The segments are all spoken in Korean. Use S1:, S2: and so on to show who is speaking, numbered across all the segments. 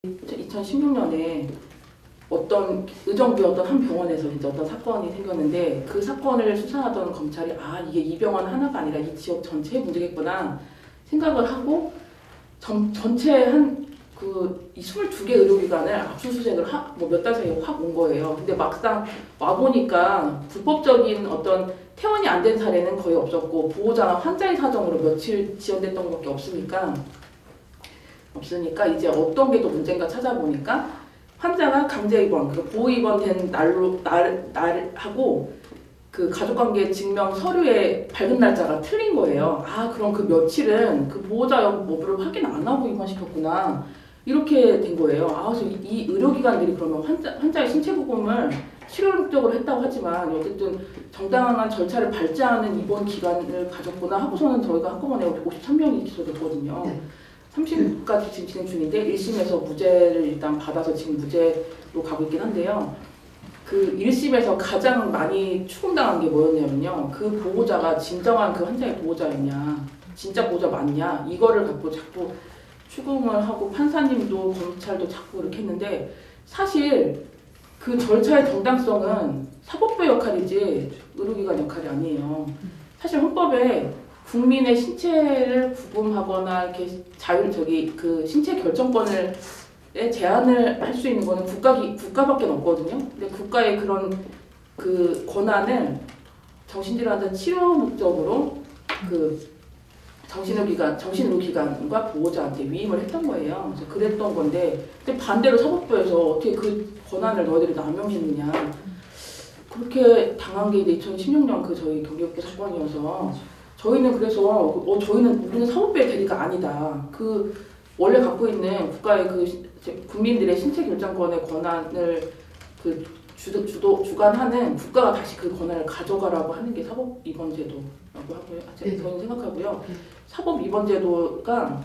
S1: 2016년에 어떤 의정부의 어떤 한 병원에서 이제 어떤 사건이 생겼는데 그 사건을 수사하던 검찰이 이게 이 병원 하나가 아니라 이 지역 전체의 문제겠구나 생각을 하고 전체 이 22개 의료기관을 압수수색을 몇 달 사이에 확 온 거예요. 근데 막상 와보니까 불법적인 어떤 퇴원이 안 된 사례는 거의 없었고 보호자나 환자의 사정으로 며칠 지연됐던 것밖에 없으니까 이제 어떤 게 또 문제인가 찾아보니까 환자가 강제 입원, 보호 입원된 날하고 그 가족관계 증명 서류의 발급 날짜가 틀린 거예요. 그럼 그 며칠은 그 보호자 여부를 확인 안 하고 입원시켰구나. 이렇게 된 거예요. 그래서 이 의료기관들이 그러면 환자의 신체 부검을 실효적으로 했다고 하지만 어쨌든 정당한 절차를 밟지 않은 입원 기간을 가졌구나 하고서는 저희가 한꺼번에 53명이 기소됐거든요. 네. 30까지 지금 진행 중인데 1심에서 무죄를 일단 받아서 지금 무죄로 가고 있긴 한데요. 그 1심에서 가장 많이 추궁당한 게 뭐였냐면요. 그 보호자가 진정한 그 환자의 보호자였냐, 진짜 보호자 맞냐, 이거를 갖고 자꾸 추궁을 하고 판사님도 검찰도 자꾸 이렇게 했는데 사실 그 절차의 정당성은 사법부의 역할이지 의료기관 역할이 아니에요. 사실 헌법에 국민의 신체를 구금하거나 이렇게 그 신체 결정권을 제한을 할 수 있는 거는 국가밖에 없거든요. 근데 국가의 그런 그 권한을 정신질환자 치료 목적으로 그 정신의료기관과 보호자한테 위임을 했던 거예요. 그래서 그랬던 건데, 근데 반대로 사법부에서 어떻게 그 권한을 너희들이 남용했느냐. 그렇게 당한 게 이제 2016년 그 저희 경기업계 사건이어서 저희는 그래서 우리는 사법부의 대리가 아니다. 그 원래 갖고 있는 국가의 국민들의 신체 결정권의 권한을 주관하는 국가가 다시 그 권한을 가져가라고 하는 게 사법 입원 제도라고 하고요. 저는 생각하고요. 사법 입원 제도가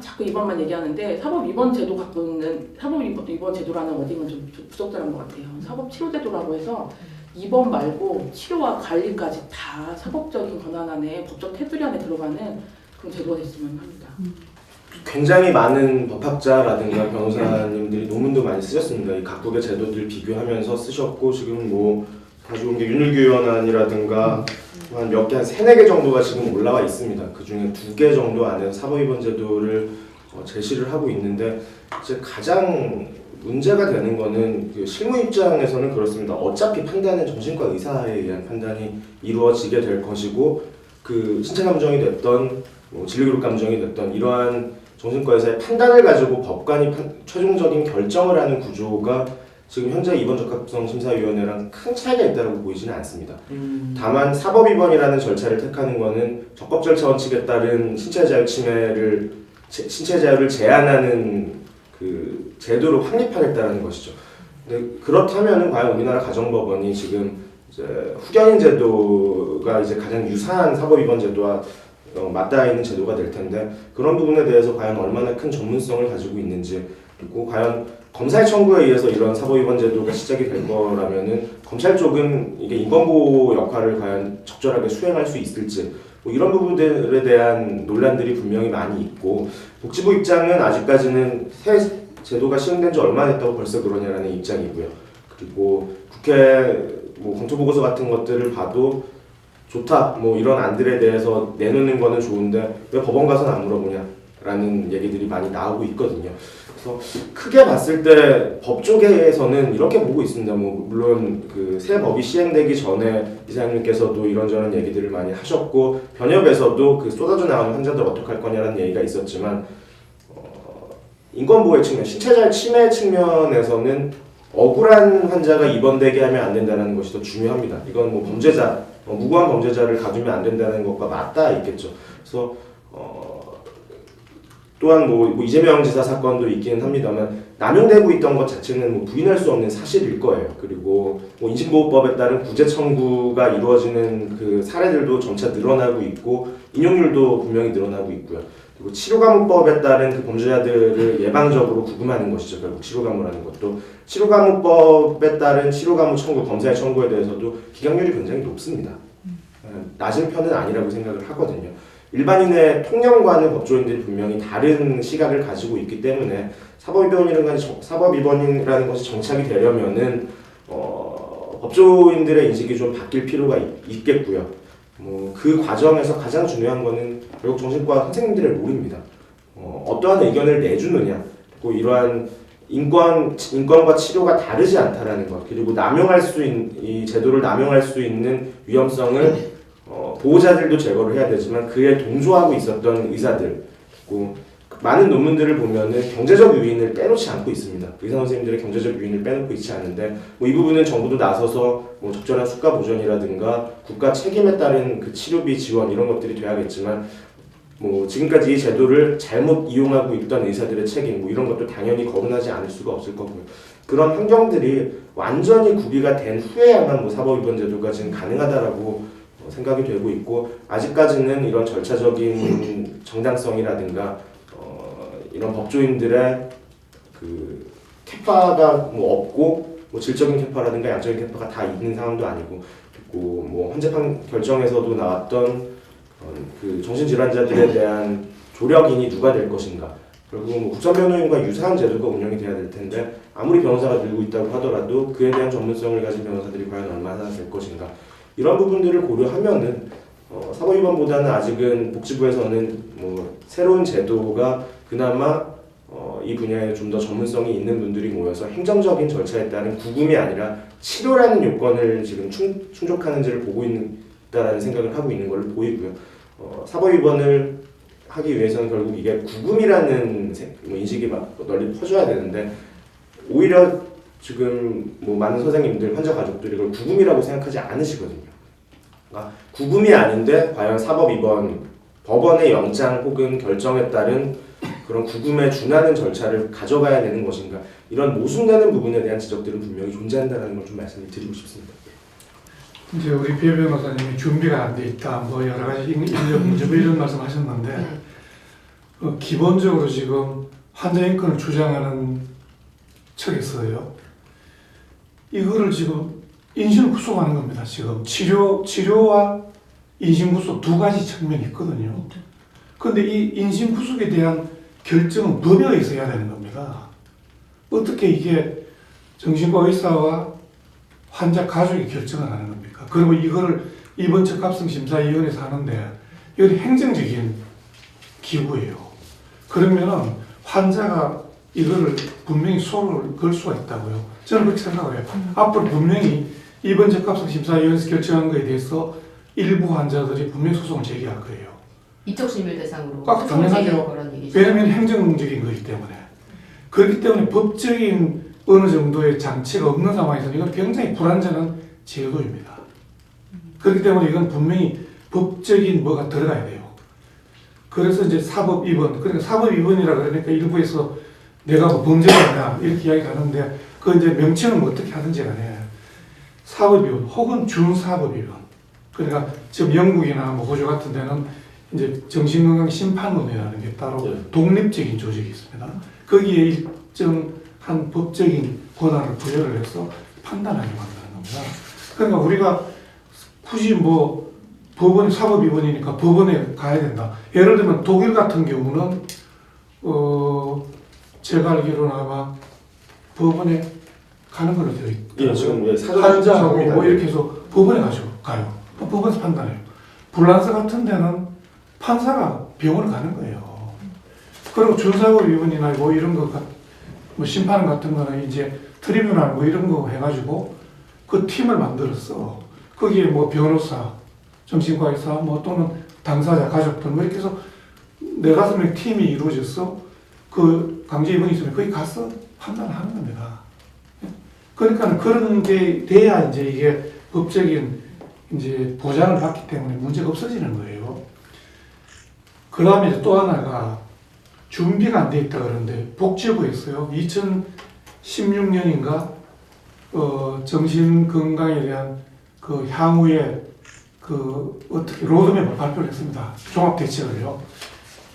S1: 자꾸 입원만 얘기하는데 사법 입원 제도 갖고 있는 사법 입원 제도라는 어디는 좀 부적절한 것 같아요. 사법 치료 제도라고 해서 입원 말고 치료와 관리까지 다 사법적인 권한 안에 법적 테두리 안에 들어가는 그런 제도가 됐으면 합니다.
S2: 굉장히 많은 법학자라든가 변호사님들이 논문도 많이 쓰셨습니다. 이 각국의 제도들 비교하면서 쓰셨고 지금 가져온 게 윤일규현안이라든가 한 몇 개, 한 3-4개 정도가 지금 올라와 있습니다. 그 중에 2개 정도 안에서 사법입원 제도를 제시를 하고 있는데 이제 가장 문제가 되는 거는 그 실무 입장에서는 그렇습니다. 어차피 판단은 정신과 의사에 의한 판단이 이루어지게 될 것이고 그 신체 감정이 됐던 진료기록 감정이 됐던 이러한 정신과 의사의 판단을 가지고 법관이 최종적인 결정을 하는 구조가 지금 현재 입원 적합성 심사위원회랑 큰 차이가 있다고 보이지는 않습니다. 다만 사법입원이라는 절차를 택하는 것은 적법 절차 원칙에 따른 신체 자유를 제한하는 그 제도를 확립하겠다는 것이죠. 근데 그렇다면 과연 우리나라 가정법원이 지금 이제 후견인 제도가 이제 가장 유사한 사법입원 제도와 맞닿아 있는 제도가 될 텐데 그런 부분에 대해서 과연 얼마나 큰 전문성을 가지고 있는지, 그리고 과연 검사의 청구에 의해서 이런 사법입원 제도가 시작이 될 거라면은 검찰 쪽은 이게 인권보호 역할을 과연 적절하게 수행할 수 있을지 이런 부분들에 대한 논란들이 분명히 많이 있고, 복지부 입장은 아직까지는 새 제도가 시행된 지 얼마 됐다고 벌써 그러냐라는 입장이고요. 그리고 국회 검토보고서 같은 것들을 봐도 좋다 이런 안들에 대해서 내놓는 거는 좋은데 왜 법원 가서는 안 물어보냐라는 얘기들이 많이 나오고 있거든요. 그래서 크게 봤을 때 법 쪽에서는 이렇게 보고 있습니다. 물론 그 새 법이 시행되기 전에 이사장님께서도 이런저런 얘기들을 많이 하셨고 변협에서도 그 쏟아져 나오는 환자들 어떡할 거냐라는 얘기가 있었지만 인권보호의 측면, 신체자유 침해 측면에서는 억울한 환자가 입원되게 하면 안 된다는 것이 더 중요합니다. 이건 범죄자, 무고한 범죄자를 가두면 안 된다는 것과 맞닿아 있겠죠. 그래서 또한 이재명 지사 사건도 있기는 합니다만 남용되고 있던 것 자체는 부인할 수 없는 사실일 거예요. 그리고 인신보호법에 따른 구제 청구가 이루어지는 그 사례들도 점차 늘어나고 있고 인용률도 분명히 늘어나고 있고요. 그리고 치료감호법에 따른 그 범죄자들을 예방적으로 구금하는 것이죠. 결국 치료감호라는 것도 치료감호법에 따른 치료감호 청구, 검사의 청구에 대해서도 기각률이 굉장히 높습니다. 낮은 편은 아니라고 생각을 하거든요. 일반인의 통념과는 법조인들이 분명히 다른 시각을 가지고 있기 때문에 사법위반이라는 것이 정착이 되려면은 법조인들의 인식이 좀 바뀔 필요가 있겠고요. 그 과정에서 가장 중요한 거는 결국 정신과 선생님들의 롤입니다. 어떠한 의견을 내주느냐, 그리고 이러한 인권과 치료가 다르지 않다라는 것, 그리고 이 제도를 남용할 수 있는 위험성을 보호자들도 제거를 해야 되지만 그에 동조하고 있었던 의사들, 그리고 많은 논문들을 보면은 경제적 유인을 빼놓지 않고 있습니다. 의사 선생님들의 경제적 유인을 빼놓고 있지 않은데 이 부분은 정부도 나서서 적절한 수가 보전이라든가 국가 책임에 따른 그 치료비 지원 이런 것들이 돼야겠지만 지금까지 이 제도를 잘못 이용하고 있던 의사들의 책임 이런 것도 당연히 거론하지 않을 수가 없을 거고요. 그런 환경들이 완전히 구비가 된 후에야만 사법위반 제도가 지금 가능하다라고 생각이 되고 있고, 아직까지는 이런 절차적인 정당성이라든가 이런 법조인들의 그 캐파가 없고 질적인 캐파라든가 양적인 캐파가 다 있는 상황도 아니고, 그리고 헌재판 결정에서도 나왔던 그 정신질환자들에 대한 조력인이 누가 될 것인가, 결국 국선변호인과 유사한 제도가 운영이 돼야 될 텐데 아무리 변호사가 늘고 있다고 하더라도 그에 대한 전문성을 가진 변호사들이 과연 얼마나 될 것인가, 이런 부분들을 고려하면은 사법위반보다는 아직은 복지부에서는 새로운 제도가 그나마 이 분야에 좀 더 전문성이 있는 분들이 모여서 행정적인 절차에 따른 구금이 아니라 치료라는 요건을 지금 충족하는지를 보고 있다라는 생각을 하고 있는 걸로 보이고요. 사법위반을 하기 위해서는 결국 이게 구금이라는 인식이 널리 퍼져야 되는데, 오히려 지금 많은 선생님들, 환자 가족들이 이걸 구금이라고 생각하지 않으시거든요. 그러니까 구금이 아닌데 과연 사법위반, 법원의 영장 혹은 결정에 따른 그런 구금에 준하는 절차를 가져가야 되는 것인가, 이런 모순되는 부분에 대한 지적들은 분명히 존재한다는 걸 좀 말씀을 드리고 싶습니다.
S3: 이제 우리 배 변호사님이 준비가 안 돼 있다, 여러 가지 인력 문제 이런 말씀하셨는데, 기본적으로 지금 환자 인권을 주장하는 측에서요, 이거를 지금 인신구속하는 겁니다. 지금 치료와 인신구속 두 가지 측면이 있거든요. 그런데 이 인신구속에 대한 결정은 법에 의해서 해야 되는 겁니다. 어떻게 이게 정신과 의사와 환자 가족이 결정을 하는 겁니까? 그리고 이거를 이번 적합성심사위원회에서 하는데 이건 행정적인 기구예요. 그러면은 환자가 이거를 분명히 소를 걸 수가 있다고요. 저는 그렇게 생각을 해요. 앞으로 분명히 이번 적합성심사위원회에서 결정한 거에 대해서 일부 환자들이 분명히 소송을 제기할 거예요.
S4: 이쪽심을 대상으로
S3: 당연하죠. 왜냐하면 행정적인 거기 때문에. 그렇기 때문에 법적인 어느 정도의 장치가 없는 상황에서는 이건 굉장히 불안전한 제도입니다. 그렇기 때문에 이건 분명히 법적인 뭐가 들어가야 돼요. 그래서 이제 사법위반, 그러니까 사법위반이라 그러니까 일부에서 내가 범죄가 있냐 이렇게 이야기를 하는데, 그 이제 명칭은 어떻게 하든지 간에 사법위반 혹은 준사법위반. 그러니까 지금 영국이나 호주 같은 데는 이제 정신건강심판원회라는 게 따로 독립적인 조직이 있습니다. 거기에 일정한 법적인 권한을 부여를 해서 판단하게 만드는 겁니다. 그러니까 우리가 굳이 법원이 사법위반이니까 법원에 가야 된다. 예를 들면 독일 같은 경우는 제가 알기로는 아마 법원에 가는 걸로 되어 있고,
S2: 예, 지금
S3: 환자하고 이렇게 해서 법원에 가요. 법원에서 판단해요. 불란서 같은 데는 판사가 병원을 가는 거예요. 그리고 준사법 위반이나 이런 거, 심판 같은 거는 이제 트리뷰널 이런 거 해가지고 그 팀을 만들었어. 거기에 변호사, 정신과 의사, 또는 당사자, 가족들, 이렇게 해서 4-5명 팀이 이루어져서 그 강제 입원이 있으면 거기 가서 판단을 하는 겁니다. 그러니까 그런 게 돼야 이제 이게 법적인 이제 보장을 받기 때문에 문제가 없어지는 거예요. 그 다음에 이제 또 하나가 준비가 안 돼 있다 그러는데, 복지부에서요, 2016년인가, 정신건강에 대한 그 향후에 어떻게 로드맵을 발표를 했습니다. 종합대책을요.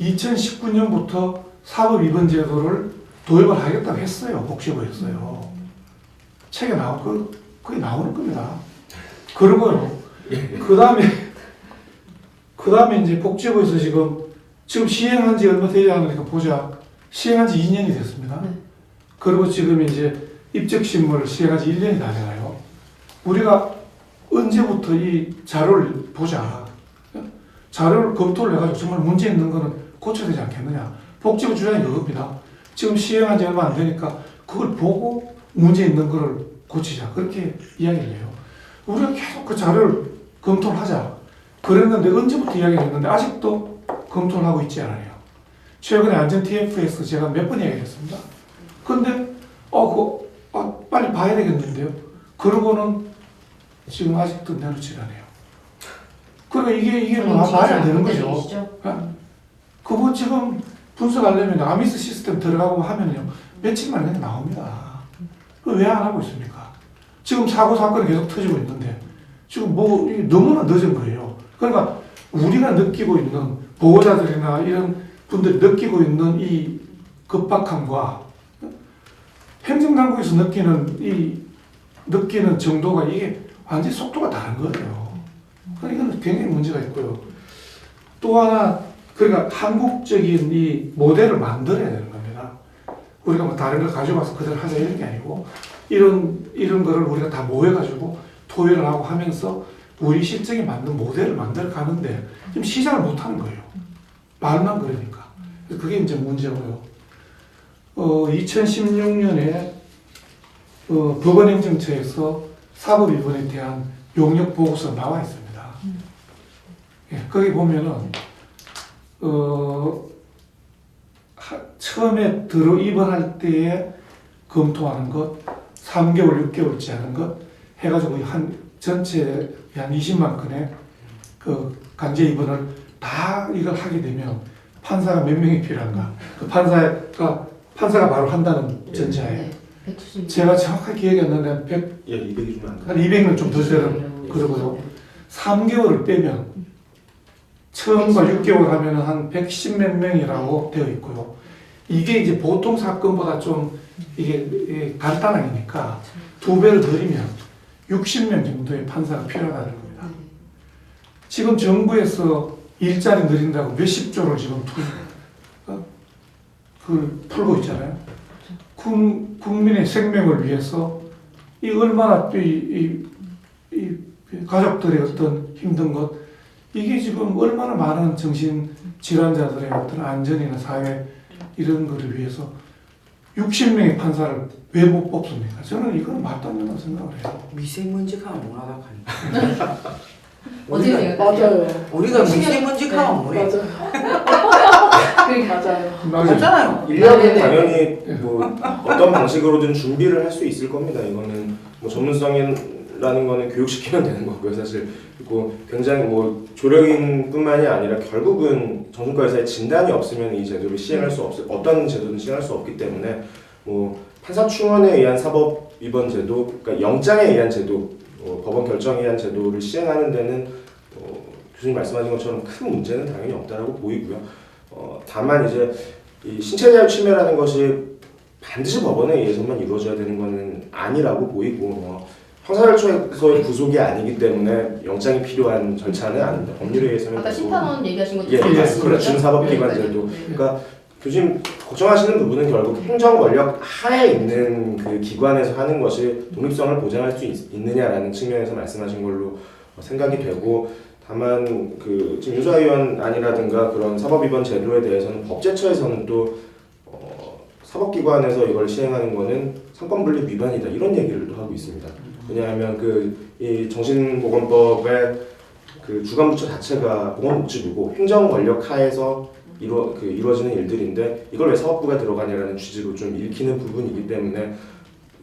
S3: 2019년부터 사법위반 제도를 도입을 하겠다고 했어요. 복지부에서요. 책에 그게 나오는 겁니다. 그러고요. 그 다음에 그 다음에 이제 복지부에서 지금 시행한 지 얼마 되지 않으니까 보자. 시행한 지 2년이 됐습니다.
S4: 네.
S3: 그리고 지금 이제 입적신문을 시행한 지 1년이 다 돼가요. 우리가 언제부터 이 자료를 보자. 자료를 검토를 해가지고 정말 문제 있는 거는 고쳐야 되지 않겠느냐. 복지부 주장이 그겁니다. 지금 시행한 지 얼마 안 되니까 그걸 보고 문제 있는 거를 고치자. 그렇게 이야기를 해요. 우리가 계속 그 자료를 검토를 하자. 그랬는데 언제부터 이야기를 했는데 아직도 검토를 하고 있지 않아요. 최근에 안전 TF에서 제가 몇 번 이야기했습니다. 근데 빨리 봐야 되겠는데요. 그러고는 지금 아직도 내놓지 않아요. 그러니까 이게 말이 안 되는 거죠. 그거 지금 분석하려면 아미스 시스템 들어가고 하면요 며칠 만에 그냥 나옵니다. 왜 안 하고 있습니까? 지금 사건이 계속 터지고 있는데 지금 이게 너무나 늦은 거예요. 그러니까 우리가 느끼고 있는 보호자들이나 이런 분들이 느끼고 있는 이 급박함과 행정당국에서 느끼는 정도가 이게 완전히 속도가 다른 거예요. 그러니까 이건 굉장히 문제가 있고요. 또 하나, 그러니까 한국적인 이 모델을 만들어야 되는 겁니다. 우리가 뭐 다른 걸 가져와서 그대로 하자 이런 게 아니고, 이런 거를 우리가 다 모여가지고 토의를 하고 하면서 우리 실정에 맞는 모델을 만들어 가는데 지금 시작을 못 하는 거예요. 말만 그러니까. 그게 이제 문제고요. 2016년에 법원행정처에서 사법위반에 대한 용역 보고서 나와 있습니다. 예, 거기 보면은 처음에 입원할 때에 검토하는 것, 3개월, 6개월째 하는 것 해가지고 전체 한 20만 건의 그 강제 입원을 다 이걸 하게 되면 판사가 몇 명이 필요한가? 그 판사가 바로 한다는 전제하에. 제가 정확하게 기억이 안 나는데
S2: 200이 좀 안 돼.
S3: 한 200명 좀 더 되는 그러고요. 3개월을 빼면 처음과 6개월 하면 한 110몇 명이라고 되어 있고요. 이게 이제 보통 사건보다 좀 이게 간단하니까 2배를 더리면 60명 정도의 판사가 필요하다는 겁니다. 지금 정부에서 일자리 늘린다고 몇십 조를 지금 풀고 있잖아요. 국민의 생명을 위해서 이 얼마나 이 가족들의 어떤 힘든 것, 이게 지금 얼마나 많은 정신 질환자들의 어떤 안전이나 사회 이런 거를 위해서 60명의 판사를 왜 못 뽑습니까? 저는 이건 말도 안 된다고 생각을 해요.
S5: 미세먼지가 뭐하다 하니까.
S4: 어떻게 생각하세요?
S1: 맞아요.
S5: 우리가 미세먼지가 뭐래?
S1: 맞아요.
S5: 맞잖아요.
S2: 인력은 당연히 뭐 어떤 방식으로든 준비를 할 수 있을 겁니다. 이거는 뭐 전문성이라는 거는 교육시키면 되는 거고요, 사실. 그리고 굉장히 뭐 조력인뿐만이 아니라 결국은 정신과의사의 진단이 없으면 이 제도를 시행할 수 어떤 제도든 시행할 수 없기 때문에 뭐 판사 충원에 의한 사법 위반 제도, 그러니까 영장에 의한 제도, 법원 결정에 의한 제도를 시행하는 데는 교수님 말씀하신 것처럼 큰 문제는 당연히 없다라고 보이고요. 다만 이제 이 신체 자유 침해라는 것이 반드시 법원에 의해서만 이루어져야 되는 것은 아니라고 보이고 형사절차에서의 구속이 아니기 때문에 영장이 필요한 절차는 아닙니다. 법률에 의해서는
S4: 아까 심판원 얘기하신 것도
S2: 그렇죠. 준사법기관제도. 그러니까 교수님 걱정하시는 부분은 결국 행정 권력 하에 있는 그 기관에서 하는 것이 독립성을 보장할 수 있느냐라는 측면에서 말씀하신 걸로 생각이 되고, 다만 그 지금 유사위원안이라든가 그런 사법위반 제도에 대해서는 법제처에서는 또 사법기관에서 이걸 시행하는 거는 상권분립 위반이다 이런 얘기를 또 하고 있습니다. 왜냐하면 이 정신보건법의 그 주관부처 자체가 보건복지부고 행정 권력 하에서 이루어지는 일들인데 이걸 왜 사법부가 들어가냐라는 취지로 좀 읽히는 부분이기 때문에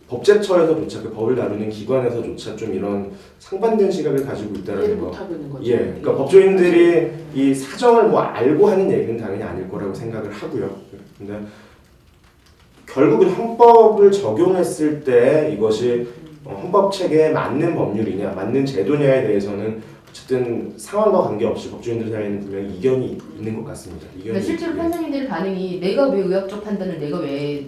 S2: 법제처에서조차 그 법을 다루는 기관에서조차 좀 이런 상반된 시각을 가지고 있다는 거.
S1: 못하고 있는 거죠.
S2: 예, 그러니까 법조인들이 이 사정을 뭐 알고 하는 얘기는 당연히 아닐 거라고 생각을 하고요. 근데 결국은 헌법을 적용했을 때 이것이 헌법 체계에 맞는 법률이냐, 맞는 제도냐에 대해서는 어쨌든 상황과 관계없이 법조인들 사이에는 분명히 이견이 있는 것 같습니다.
S4: 그러니까 실제로 판사님들 반응이 내가 왜 의학적 판단을 내가 왜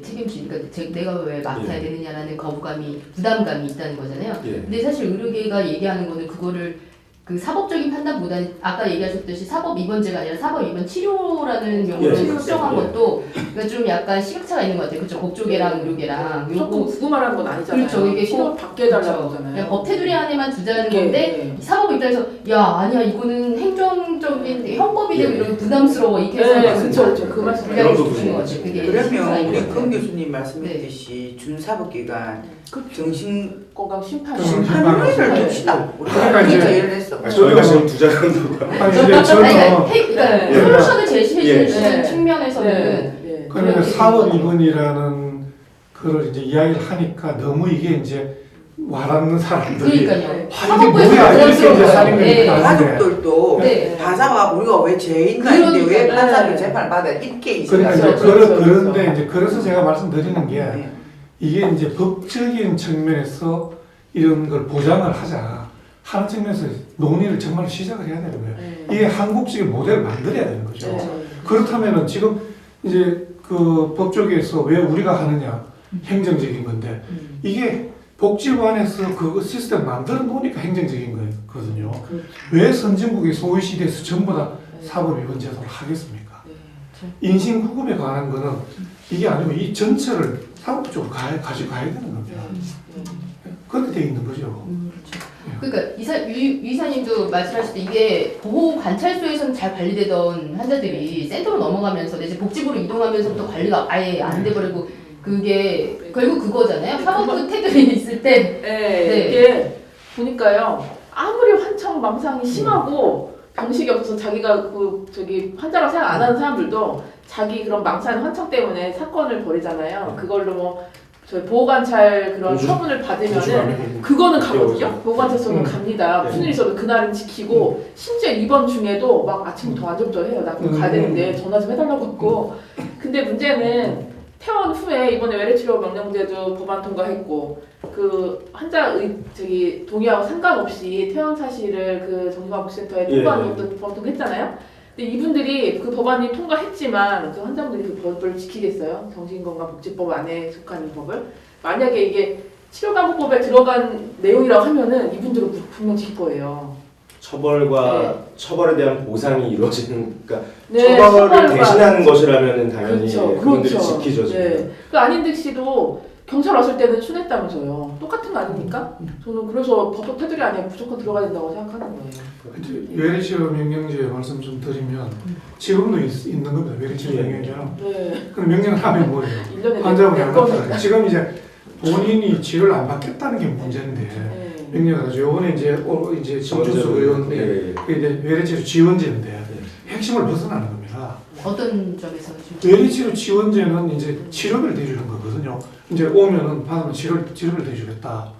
S4: 내가 왜 맡아야 되느냐라는 거부감이, 부담감이 있다는 거잖아요.
S2: 예.
S4: 근데 사실 의료계가 얘기하는 거는 그거를 그 사법적인 판단보다는 아까 얘기하셨듯이 사법 입원제가 아니라 사법 입원 치료라는 용어로
S2: 예,
S4: 수정한
S2: 예.
S4: 것도 그러니까 좀 약간 시각차가 있는 것 같아요. 그렇죠. 복조계랑 의료계랑
S1: 무조건
S4: 요거
S1: 구금하라는 건 아니잖아요.
S4: 그렇죠. 이게
S1: 치료
S4: 꼭-
S1: 받게 해달라는
S4: 그렇죠.
S1: 거잖아요.
S4: 그냥 법 테두리 안에만 두자는
S1: 예,
S4: 건데
S1: 예.
S4: 사법 입장에서 야 아니야 이거는 행정적인 형법이 되고
S2: 예.
S4: 이런 부담스러워 이렇게
S1: 네,
S4: 해서
S1: 그렇죠, 그렇죠. 그 말씀.
S2: 그런
S4: 그런
S2: 부분인
S4: 것
S2: 거죠.
S4: 같아요. 그게
S5: 그러면
S4: 시각차가
S5: 우리
S4: 있는 것
S5: 금
S4: 같아요.
S5: 교수님 말씀했듯이 준사법기관 정신
S1: 건강 심판.
S5: 심판을
S1: 네.
S5: 둡시다.
S3: 그러니까 이제-
S5: 예를 들었어.
S2: 아, 저희가 지금 두자간다고
S3: 아니 이제
S4: 그러니까,
S3: 저는
S4: 그러니까
S1: 네.
S4: 솔루션을 제시해
S2: 예.
S4: 주시는
S1: 네.
S4: 측면에서는
S1: 네.
S3: 그러니까
S4: 그렇게
S3: 사법
S4: 되는 거죠.
S3: 입원이라는 그걸 이제 이야기를 하니까 너무 이게 이제 와닿는 사람들이
S4: 그러니까요.
S1: 네.
S3: 아, 이게
S4: 사법부에서
S3: 뭐야 이렇게 이제
S4: 부담스러워요.
S3: 사는
S4: 네.
S3: 거니까 아는데
S5: 가족들도
S4: 네.
S5: 다 잡아 우리가 왜 죄인가인데 왜
S4: 그러니까.
S5: 판사를
S1: 네.
S5: 재판을 받아 이렇게
S3: 그러니까 이제
S1: 그렇죠,
S3: 그런
S1: 그렇죠.
S3: 그런데 이제 그래서 제가 말씀드리는 게
S5: 네.
S3: 이게 이제 법적인 측면에서 이런 걸 보장을 하자 하는 측면에서 논의를 정말 시작을 해야 되는 거예요.
S1: 네.
S3: 이게 한국식의 모델을 만들어야 되는 거죠.
S1: 네.
S3: 그렇다면은 지금 이제 그 법조계에서 왜 우리가 하느냐 행정적인 건데 이게 복지관에서 그 시스템 만들어 놓으니까 행정적인 거거든요.
S1: 그렇죠.
S3: 왜 선진국에서 OECD에서 전부 다
S1: 네.
S3: 사법입원 제도를 하겠습니까?
S1: 네.
S3: 인신구금에 관한 거는 이게 아니고 이 전체를 사법적으로 가지고 가야 되는 겁니다. 그렇게 돼 있는 거죠.
S4: 그렇죠. 그러니까 이사님도 말씀하실 때 이게 보호 관찰소에서는 잘 관리되던 환자들이 센터로 넘어가면서 이제 복지부로 이동하면서부터 관리가 아예 안 돼버리고 그게 결국 그거잖아요. 사법부 테두리에 있을 때
S1: 네. 이게 보니까요. 아무리 환청 망상이 심하고 병식이 없어서 자기가 그 저기 환자라고 생각 안 하는 사람들도 자기 그런 망상 환청 때문에 사건을 벌이잖아요. 그걸로 뭐 저희 보호관찰 그런
S2: 우주-
S1: 처분을 받으면은
S2: 우주관이
S1: 그거는 가거든요.
S2: 네.
S1: 보호관찰소는 갑니다.
S2: 네.
S1: 무슨 일 있어도 그날은 지키고 심지어 입원 중에도 막 아침부터 안절부절해요. 나 그거 가야 되는데 전화 좀 해달라고 했고. 근데 문제는 퇴원 후에 이번에 외래치료 명령제도 법안 통과했고 그 환자의 저기 동의하고 상관없이 퇴원 사실을 그 정신건강복지센터에 통보하는
S2: 예.
S1: 것도 법안 통과했잖아요. 근데 이분들이 그 법안이 통과했지만 그 환자분들이 그 법을 지키겠어요? 정신건강복지법 안에 속한 이 법을 만약에 이게 치료감독법에 들어간 내용이라고 하면은 이분들은 분명 지킬 거예요.
S2: 처벌에 대한 보상이 이루어지는 그러니까
S1: 네,
S2: 처벌을
S1: 처벌과-
S2: 대신하는 것이라면은 당연히
S1: 그렇죠,
S2: 그분들이
S1: 그렇죠.
S2: 지키죠. 지금.
S1: 네. 그 안인득 씨도 경찰 왔을 때는 순했다면서요. 똑같은 거 아닙니까? 저는 그래서 법적 테두리 안에 무조건 들어가야 된다고 생각하는 거예요.
S3: 외래치료 명령제 말씀 좀 드리면 지금도 있는 겁니다. 외래치료
S2: 예.
S3: 명령제는.
S1: 네.
S3: 그럼 명령을 하면 뭐예요?
S1: 1년에
S3: 환자분이 안
S1: 4건.
S3: 받다. 지금 이제 본인이 치료를 안 받겠다는 게 문제인데
S1: 네.
S3: 명령을 하죠. 요번에 이제 정준수 의원
S2: 예.
S3: 이제 외래치료 지원제인데 핵심을 벗어나는 겁니다.
S4: 어떤 점에서 좀
S3: 외래치료 지원제는 이제 치료비를 대주는 거거든요. 이제 오면은 받으면 치료비를 대주겠다.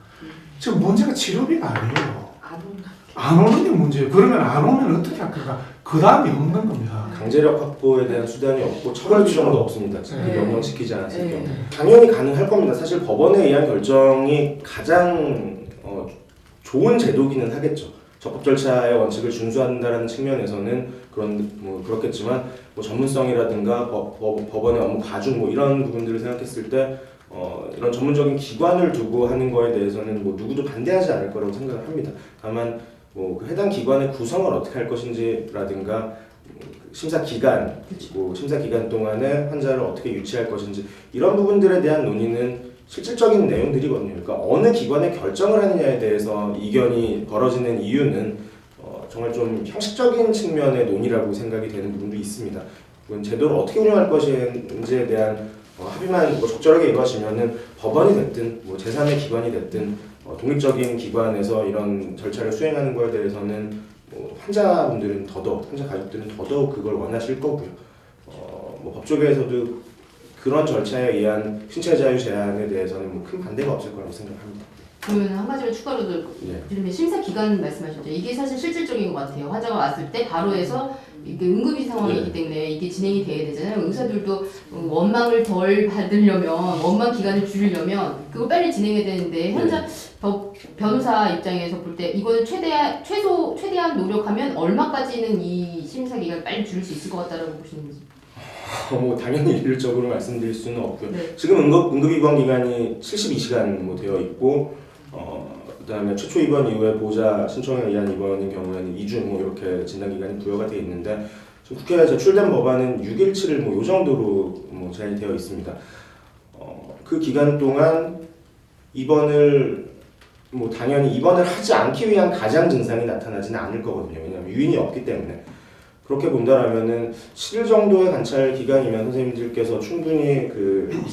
S3: 지금 문제가 치료비가 아니에요.
S1: 안 온다.
S3: 안 오는 게 문제예요. 그러면 안 오면 어떻게 할까? 그 다음이 없는 겁니다.
S2: 강제력 확보에 대한 수단이 없고 처벌
S3: 그렇죠.
S2: 규정도 없습니다. 그
S1: 네.
S2: 명령 지키지 않았을
S1: 네.
S2: 경우 당연히 가능할 겁니다. 사실 법원에 의한 결정이 가장 좋은 제도기는 하겠죠. 적법 절차의 원칙을 준수한다는 측면에서는 그렇겠지만 뭐 전문성이라든가 법원의 업무 과중 뭐 이런 부분들을 생각했을 때 이런 전문적인 기관을 두고 하는 거에 대해서는 뭐 누구도 반대하지 않을 거라고 생각을 합니다. 다만 그 해당 기관의 구성을 어떻게 할 것인지라든가 심사 기간 그리고 심사 기간 동안에 환자를 어떻게 유치할 것인지 이런 부분들에 대한 논의는 실질적인 내용들이거든요. 그러니까 어느 기관에 결정을 하느냐에 대해서 이견이 벌어지는 이유는 정말 좀 형식적인 측면의 논의라고 생각이 되는 부분도 있습니다. 그건 제도를 어떻게 운영할 것인지에 대한 합의만 적절하게 이루어지면은 법원이 됐든 뭐 제3의 기관이 됐든 독립적인 기관에서 이런 절차를 수행하는 거에 대해서는 환자분들은 더더욱 환자 가족들은 더더욱 그걸 원하실 거고요. 뭐 법조계에서도 그런 절차에 의한 신체 자유 제한에 대해서는 뭐 큰 반대가 없을 거라고 생각합니다.
S4: 그러면 한 가지를 추가로
S2: 예.
S4: 드리면 심사 기간 말씀하셨죠. 이게 사실 실질적인 것 같아요. 환자가 왔을 때 바로 해서 이게 응급이 상황이기 때문에 이게 진행이 돼야 되잖아요. 의사들도 원망을 덜 받으려면 원망 기간을 줄이려면 그거 빨리 진행해야 되는데 현재 변호사 입장에서 볼 때 이거는 최대한 노력하면 얼마까지는 이 심사 기간을 빨리 줄일 수 있을 것 같다라고 보시는지.
S2: 뭐 당연히 일률적으로 말씀드릴 수는 없고요.
S4: 네.
S2: 지금 응급입원 기간이 72시간 뭐 되어 있고 그다음에 최초 입원 이후에 보호자 신청에 의한 입원인 경우에는 2주 뭐 이렇게 진단 기간이 부여가 되어 있는데 지금 국회에 제출된 법안은 6일치를 뭐 요 정도로 뭐 제한이 되어 있습니다. 그 기간 동안 입원을 뭐 당연히 입원을 하지 않기 위한 가장 증상이 나타나지는 않을 거거든요. 왜냐하면 유인이 없기 때문에. 그렇게 본다라면은 7일 정도의 관찰 기간이면 선생님들께서 충분히 그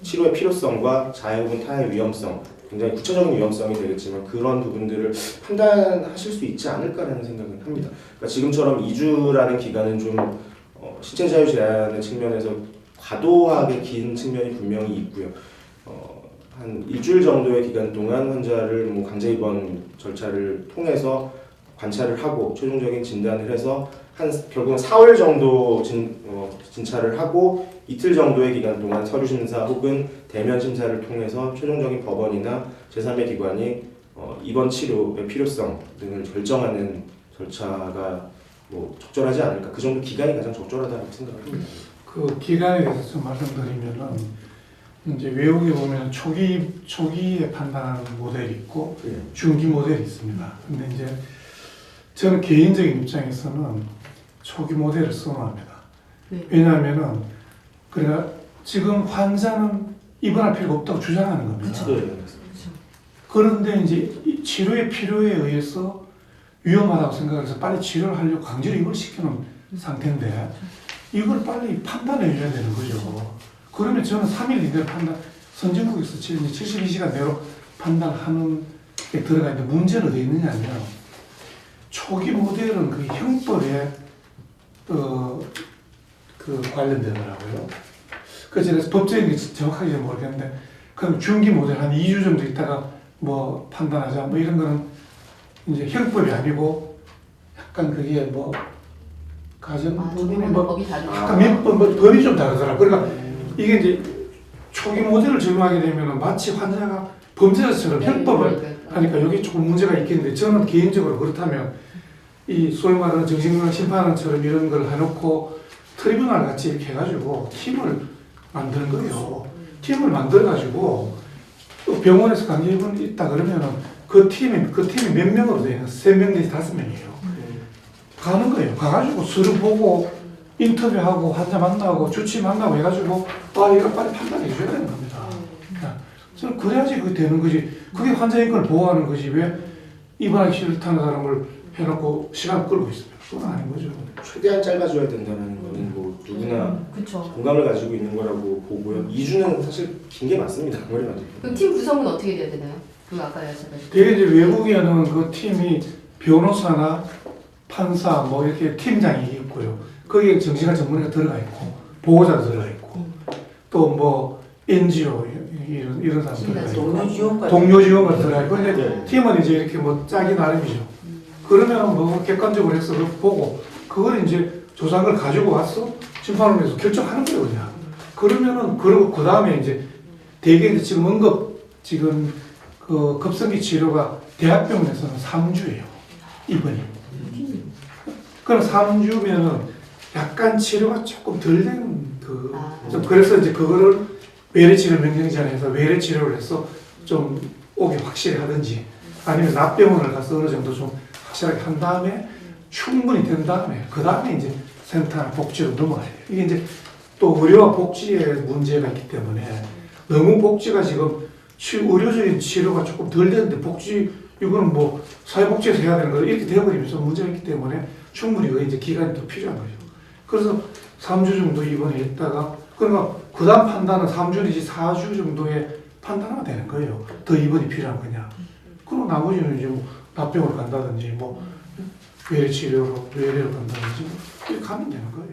S2: 치료의 필요성과 자해 혹은 타해의 위험성, 굉장히 구체적인 위험성이 되겠지만 그런 부분들을 판단하실 수 있지 않을까라는 생각을 합니다. 그러니까 지금처럼 2주라는 기간은 좀 신체 자유 제한의 측면에서 과도하게 긴 측면이 분명히 있고요. 한 일주일 정도의 기간 동안 환자를 뭐 강제 입원 절차를 통해서 관찰을 하고 최종적인 진단을 해서 결국은 4월 정도 진찰을 하고 이틀 정도의 기간 동안 서류 심사 혹은 대면 심사를 통해서 최종적인 법원이나 제3의 기관이 입원 치료의 필요성 등을 결정하는 절차가 뭐 적절하지 않을까. 그 정도 기간이 가장 적절하다고 생각을 합니다.
S3: 그 기간에 대해서 좀 말씀드리면은 이제 외국에 보면 초기에 판단하는 모델이 있고 중기 모델이 있습니다. 근데 이제 저는 개인적인 입장에서는 초기 모델을 선호합니다.
S4: 네.
S3: 왜냐하면은 그러니까 지금 환자는 입원할 필요가 없다고 주장하는 겁니다. 그런데 이제 이 치료의 필요에 의해서 위험하다고 생각해서 빨리 치료를 하려고 강제로 입원을 시키는 상태인데 이걸 빨리 판단해 줘야 되는 거죠. 그러면 저는 3일 이내로 선진국에서 72시간 내로 판단하는 게 들어가 있는데 문제는 어디 있느냐면 초기 모델은 그 형법에 그 관련되더라고요. 그래서 법적인 게 정확하게 모르겠는데 그럼 중기 모델 한 2주 정도 있다가 뭐 판단하자 뭐 이런 거는 이제 형법이 아니고 약간 그게 뭐 가정법이니 뭐
S4: 법이 다르죠.
S3: 약간 법이 좀 다르더라고요. 그러니까 이게 이제 초기 모델을 적용하게 되면 마치 환자가 범죄자처럼 형법을 하니까 여기 조금 문제가 있겠는데 저는 개인적으로 그렇다면 이 소위 말하는 정신건강 심판원처럼 이런 걸 해놓고 트리뷰널 같이 이렇게 해가지고 팀을 만드는 거예요. 팀을 만들어가지고 또 병원에서 강제 입원이 있다 그러면은 그 팀이 몇 명으로 돼요? 3명 내지 5명이에요. 가는 거예요. 가가지고 수를 보고 인터뷰하고 환자 만나고 주치 만나고 해가지고 이거 빨리 판단해 줘야 되는 겁니다. 저는 그래야지 그게 되는 거지. 그게 환자 인권을 보호하는 거지. 왜 입원하기 싫다는 사람을 해놓고 시간 끌고 있습니다. 그건 아닌 거죠.
S2: 최대한 짧아져야 된다는 거는 뭐 누구나
S4: 그쵸.
S2: 공감을 가지고 있는 거라고 보고요. 2주는 사실 긴 게 맞습니다. 머리 맞아요.
S4: 그럼 팀 구성은 어떻게 돼야 되나요? 그 아까 말씀하신.
S3: 되게 이제 외국에는 그 팀이 변호사나 판사 뭐 이렇게 팀장이 있고요. 거기에 정신과 전문의가 들어가 있고 보호자가 들어가 있고 또 뭐 NGO 이런 사람 들어가 있고 동료 지원가 들어가 있고 근데 팀은 이제 이렇게 뭐 짜기 나름이죠. 그러면 뭐 객관적으로 해서 보고 그걸 이제 조사한 걸 가지고 와서 심판원에서 결정하는 거예요 그냥. 그러면은 그리고 그 다음에 이제 대개 이제 지금 그 급성기 치료가 대학병원에서는 3주예요 입원이. 그럼 3주면은 약간 치료가 조금 덜 된 좀 그래서 이제 그거를 외래 치료 명령전에서 외래 치료를 해서 좀 오기 확실히 하든지 아니면 납병원을 가서 어느 정도 좀 확실하게 한 다음에 충분히 된 다음에 그 다음에 이제 센터나 복지로 넘어가야 돼요. 이게 이제 또 의료와 복지의 문제가 있기 때문에 너무 복지가 지금 의료적인 치료가 조금 덜 되는데 복지 이거는 뭐 사회복지에서 해야 되는 거 이렇게 되어버리면서 문제가 있기 때문에 충분히 이제 기간이 더 필요한 거죠. 그래서 3주 정도 입원했다가 그러니까 그 다음 판단은 3주 내지 4주 정도의 판단하면 되는 거예요. 더 입원이 필요한 거냐. 그리고 나머지는 이제 뭐 납병으로 간다든지 뭐 외래 치료로 외래로 간다든지 이렇게 가면 되는 거예요.